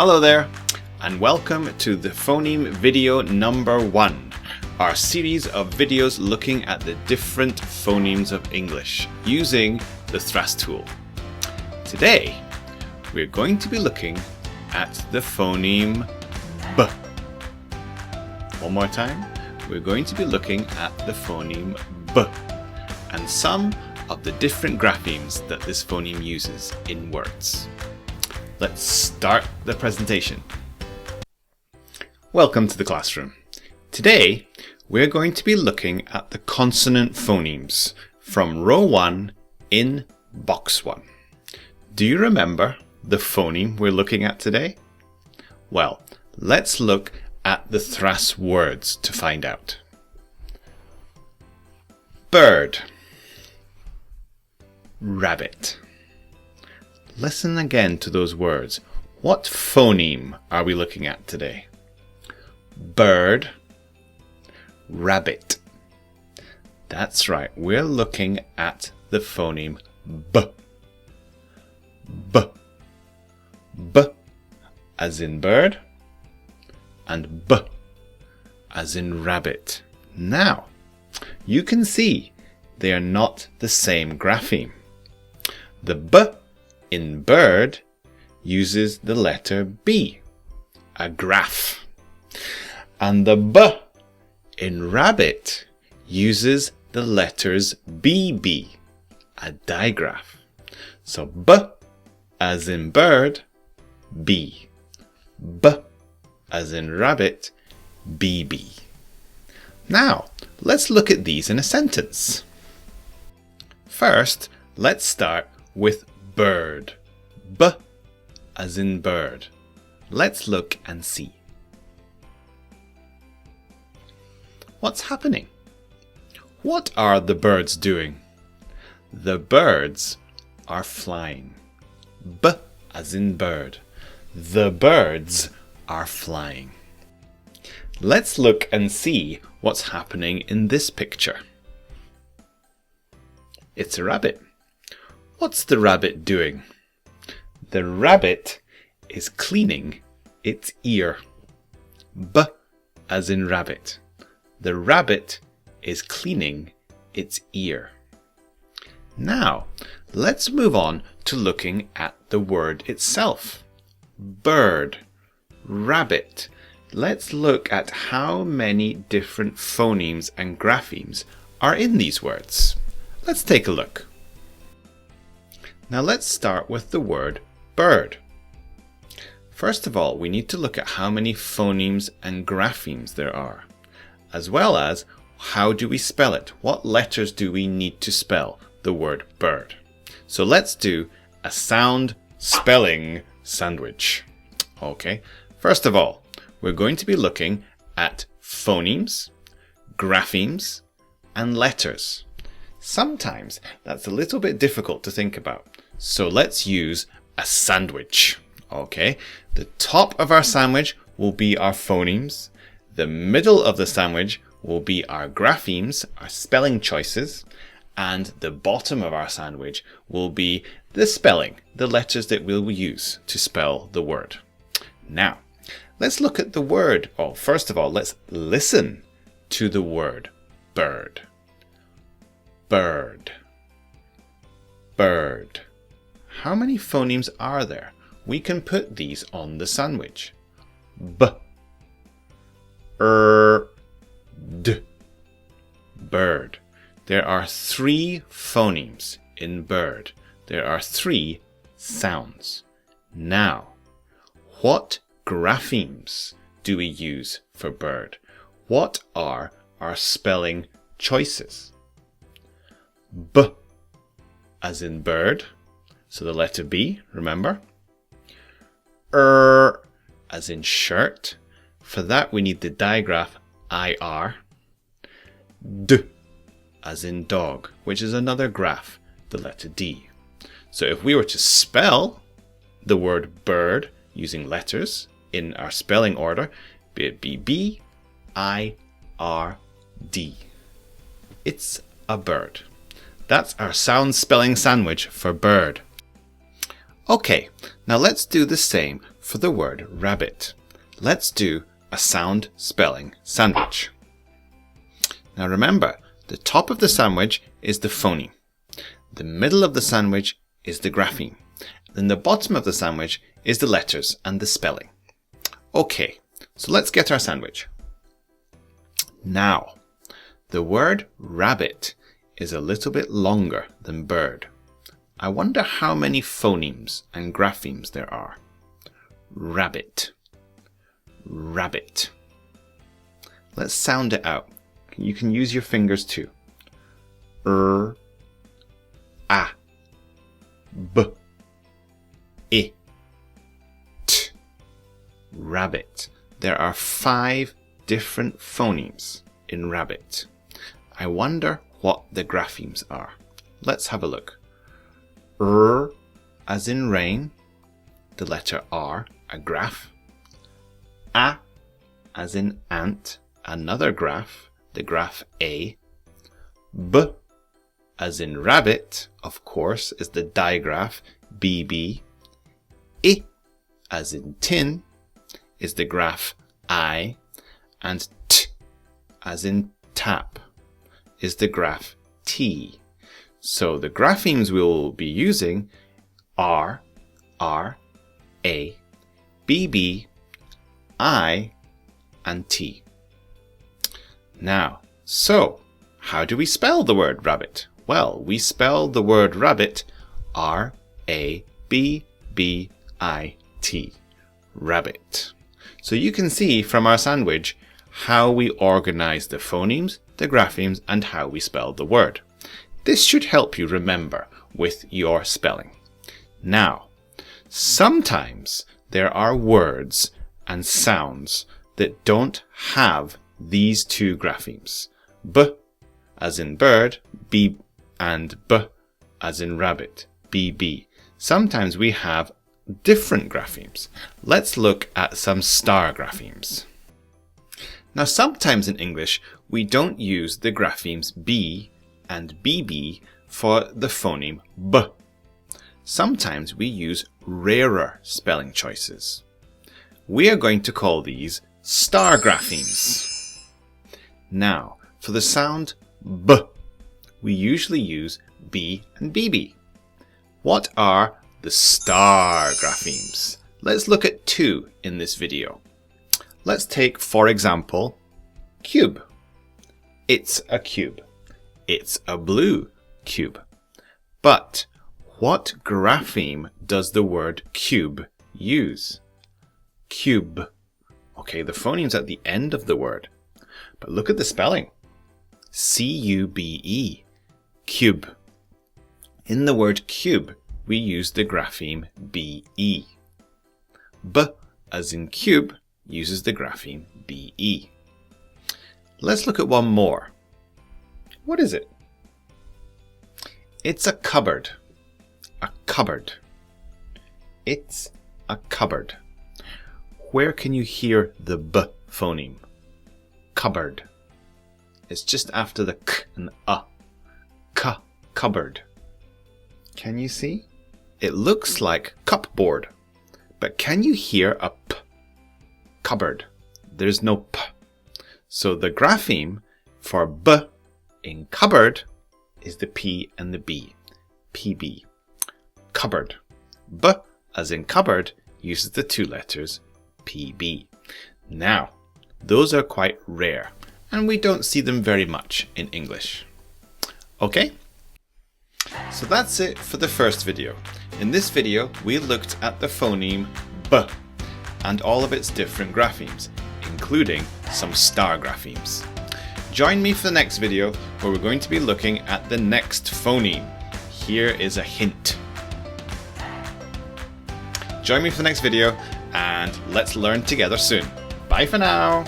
Hello there, and welcome to the phoneme video number 1, our series of videos looking at the different phonemes of English using the THRASS tool. Today, we're going to be looking at the phoneme B. One more time, we're going to be looking at the phoneme B and some of the different graphemes that this phoneme uses in words. Let's start the presentation. Welcome to the classroom. Today, we're going to be looking at the consonant phonemes from row 1 in box 1. Do you remember the phoneme we're looking at today? Well, let's look at the THRASS words to find out. Bird, rabbit. Listen again to those words. What phoneme are we looking at today? Bird, rabbit. That's right, we're looking at the phoneme B. B. B as in bird and B as in rabbit. Now, you can see they are not the same grapheme. The B in bird uses the letter B, a graph. And the B in rabbit uses the letters BB, a digraph. So B as in bird, B. B as in rabbit, BB. Now, let's look at these in a sentence. First, let's start with bird. B as in bird. Let's look and see. What's happening? What are the birds doing? The birds are flying. B as in bird. The birds are flying. Let's look and see what's happening in this picture. It's a rabbit. What's the rabbit doing? The rabbit is cleaning its ear. B as in rabbit. The rabbit is cleaning its ear. Now, let's move on to looking at the word itself. Bird, rabbit. Let's look at how many different phonemes and graphemes are in these words. Let's take a look. Now let's start with the word bird. First of all, we need to look at how many phonemes and graphemes there are, as well as how do we spell it? What letters do we need to spell the word bird? So let's do a sound spelling sandwich. Okay, first of all, we're going to be looking at phonemes, graphemes, and letters. Sometimes that's a little bit difficult to think about. So let's use a sandwich. Okay, the top of our sandwich will be our phonemes. The middle of the sandwich will be our graphemes, our spelling choices. And the bottom of our sandwich will be the spelling, the letters that we'll use to spell the word. Now, let's look at the word. Oh, first of all, let's listen to the word bird. Bird. Bird. How many phonemes are there? We can put these on the sandwich. B. D. Bird. There are 3 phonemes in bird. There are 3 sounds. Now, what graphemes do we use for bird? What are our spelling choices? B as in bird, so the letter B, remember? As in shirt. For that we need the digraph IR. D as in dog, which is another graph, the letter D. So if we were to spell the word bird using letters in our spelling order, it'd be B-I-R-D. It's a bird. That's our sound spelling sandwich for bird. Okay, now let's do the same for the word rabbit. Let's do a sound spelling sandwich. Now remember, the top of the sandwich is the phoneme. The middle of the sandwich is the grapheme. Then the bottom of the sandwich is the letters and the spelling. Okay, so let's get our sandwich. Now, the word rabbit is a little bit longer than bird. I wonder how many phonemes and graphemes there are. Rabbit. Rabbit. Let's sound it out. You can use your fingers too. A, B, I, T. Rabbit. There are 5 different phonemes in rabbit. I wonder what the graphemes are. Let's have a look. R as in rain, the letter R, a graph. A as in ant, another graph, the graph A. B as in rabbit, of course, is the digraph BB. I as in tin is the graph I. And T as in tap is the graph T. So the graphemes we'll be using are R, A, BB, I, and T. Now, so how do we spell the word rabbit? Well, we spell the word rabbit R-A-B-B-I-T. Rabbit. So you can see from our sandwich how we organize the phonemes, the graphemes, and how we spell the word. This should help you remember with your spelling. Now, sometimes there are words and sounds that don't have these 2 graphemes. B as in bird, B, and B as in rabbit, BB. Sometimes we have different graphemes. Let's look at some star graphemes. Now sometimes in English we don't use the graphemes B and BB for the phoneme B. Sometimes we use rarer spelling choices. We are going to call these star graphemes. Now, for the sound B, we usually use B and BB. What are the star graphemes? Let's look at 2 in this video. Let's take, for example, cube. It's a cube. It's a blue cube. But what grapheme does the word cube use? Cube. Okay, the phoneme's at the end of the word. But look at the spelling. C-U-B-E. Cube. In the word cube, we use the grapheme B-E. B as in cube uses the grapheme B-E. Let's look at one more. What is it? It's a cupboard. A cupboard. It's a cupboard. Where can you hear the B phoneme? Cupboard. It's just after the K and A. Cupboard. Can you see? It looks like cupboard, but can you hear a P? Cupboard. There's no P. So the grapheme for B in cupboard is the P and the B. PB. Cupboard. B as in cupboard uses the 2 letters PB. Now, those are quite rare, and we don't see them very much in English. Okay? So that's it for the first video. In this video, we looked at the phoneme B and all of its different graphemes, including some star graphemes. Join me for the next video where we're going to be looking at the next phoneme. Here is a hint. Join me for the next video and let's learn together soon. Bye for now.